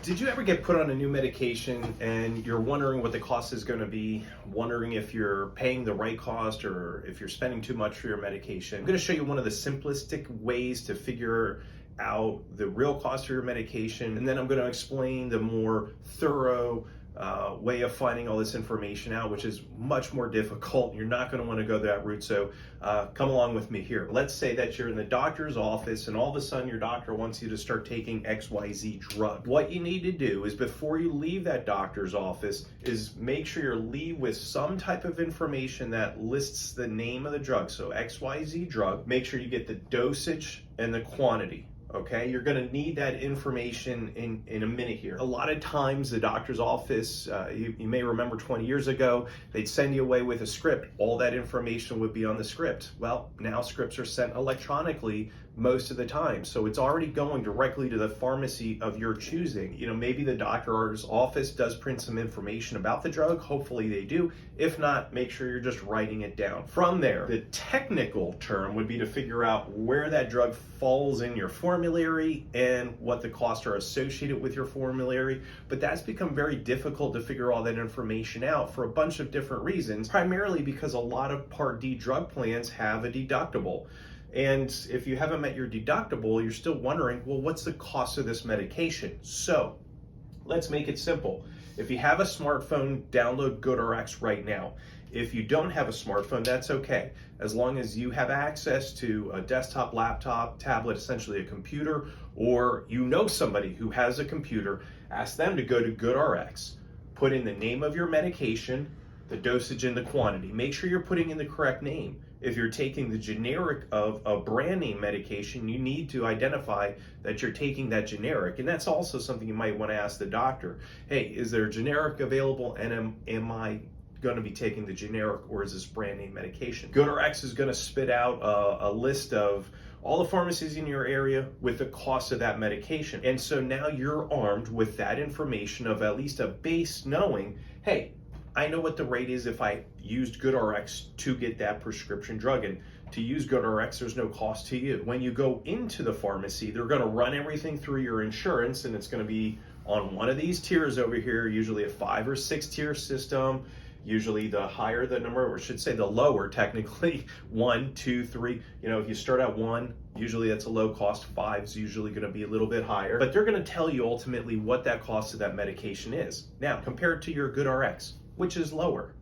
Did you ever get put on a new medication and you're wondering what the cost is going to be, wondering if you're paying the right cost or if you're spending too much for your medication? I'm going to show you one of the simplistic ways to figure out the real cost of your medication, and then I'm going to explain the more thorough way of finding all this information out, which is much more difficult. You're not going to want to go that route, so come along with me here. Let's say that you're in the doctor's office and all of a sudden your doctor wants you to start taking XYZ drug. What you need to do is, before you leave that doctor's office, is make sure you leave with some type of information that lists the name of the drug. So XYZ drug, make sure you get the dosage and the quantity. Okay, you're going to need that information in a minute here. A lot of times the doctor's office, you may remember 20 years ago, they'd send you away with a script. All that information would be on the script. Well, now scripts are sent electronically most of the time. So it's already going directly to the pharmacy of your choosing. You know, maybe the doctor's office does print some information about the drug. Hopefully they do. If not, make sure you're just writing it down. From there, the technical term would be to figure out where that drug falls in your formulary and what the costs are associated with your formulary. But that's become very difficult to figure all that information out for a bunch of different reasons, primarily because a lot of Part D drug plans have a deductible. And if you haven't met your deductible, you're still wondering, well, what's the cost of this medication? So let's make it simple. If you have a smartphone, download GoodRx right now. If you don't have a smartphone, that's okay. As long as you have access to a desktop, laptop, tablet, essentially a computer, or you know somebody who has a computer, ask them to go to GoodRx, put in the name of your medication, the dosage and the quantity. Make sure you're putting in the correct name. If you're taking the generic of a brand name medication, you need to identify that you're taking that generic. And that's also something you might want to ask the doctor. Hey, is there a generic available, and am I going to be taking the generic, or is this brand name medication? GoodRx is going to spit out a list of all the pharmacies in your area with the cost of that medication. And so now you're armed with that information of at least a base knowing, hey, I know what the rate is if I used GoodRx to get that prescription drug. And to use GoodRx, there's no cost to you. When you go into the pharmacy, they're going to run everything through your insurance, and it's going to be on one of these tiers over here, usually a 5 or 6 tier system. Usually the higher the number, or I should say the lower technically, 1, 2, 3. You know, if you start at 1, usually that's a low cost. 5 is usually going to be a little bit higher, but they're going to tell you ultimately what that cost of that medication is. Now, compared to your GoodRx, which is lower?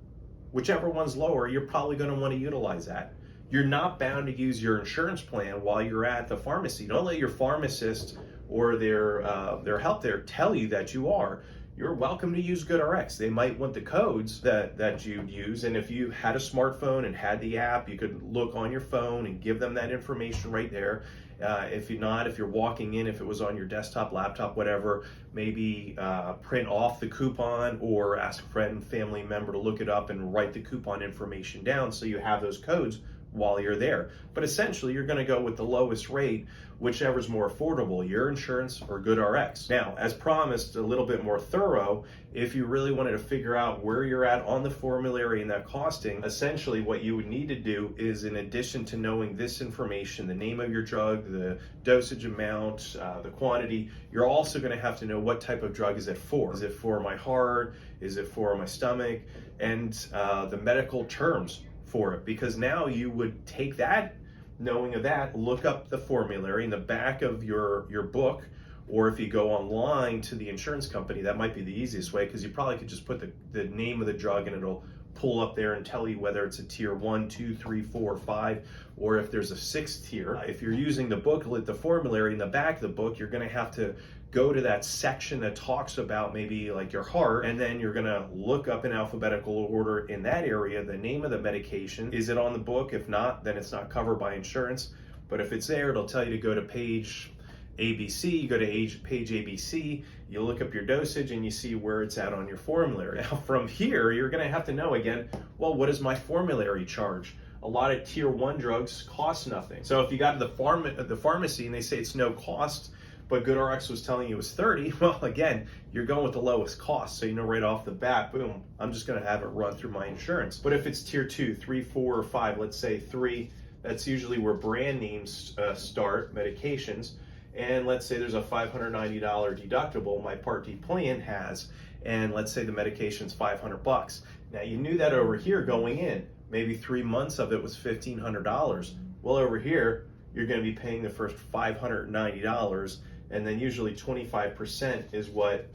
Whichever one's lower, you're probably going to want to utilize that. You're not bound to use your insurance plan while you're at the pharmacy. Don't let your pharmacist or their help there tell you that you are. You're welcome to use GoodRx. They might want the codes that you use, and if you had a smartphone and had the app, you could look on your phone and give them that information right there. If you're walking in, if it was on your desktop, laptop, whatever, maybe print off the coupon or ask a friend, family member to look it up and write the coupon information down so you have those codes while you're there. But essentially, you're going to go with the lowest rate, whichever's more affordable, your insurance or GoodRx. Now, as promised, a little bit more thorough, if you really wanted to figure out where you're at on the formulary and that costing, essentially what you would need to do is, in addition to knowing this information, the name of your drug, the dosage amount, the quantity, you're also going to have to know what type of drug is it for. Is it for my heart? Is it for my stomach? And the medical terms for it, because now you would take that, knowing of that, look up the formulary in the back of your book, or if you go online to the insurance company, that might be the easiest way, because you probably could just put the name of the drug and it'll pull up there and tell you whether it's a tier 1, 2, 3, 4, 5, or if there's a 6th tier. If you're using the booklet, the formulary in the back of the book, you're going to have to go to that section that talks about maybe like your heart, and then you're going to look up in alphabetical order in that area the name of the medication. Is it on the book? If not, then it's not covered by insurance. But if it's there, it'll tell you to go to page ABC. You go to page ABC, you look up your dosage, and you see where it's at on your formulary. Now, from here, you're going to have to know again, well, what is my formulary charge? A lot of tier 1 drugs cost nothing. So if you got to the pharmacy and they say it's no cost, but GoodRx was telling you it was 30, well, again, you're going with the lowest cost. So you know right off the bat, boom, I'm just going to have it run through my insurance. But if it's tier 2, 3, 4, or 5, let's say 3, that's usually where brand names start, medications. and let's say there's a $590 deductible my Part D plan has, and let's say the medication's $500. Now you knew that over here going in, maybe 3 months of it was $1,500. Well, over here, you're going to be paying the first $590, and then usually 25% is what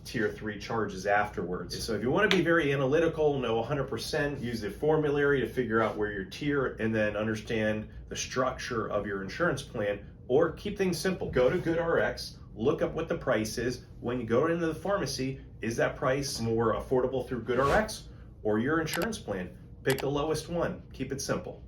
Tier 3 charges afterwards. So if you want to be very analytical, know 100%, use the formulary to figure out where your tier, and then understand the structure of your insurance plan, or keep things simple. Go to GoodRx, look up what the price is. When you go into the pharmacy, is that price more affordable through GoodRx or your insurance plan? Pick the lowest one. Keep it simple.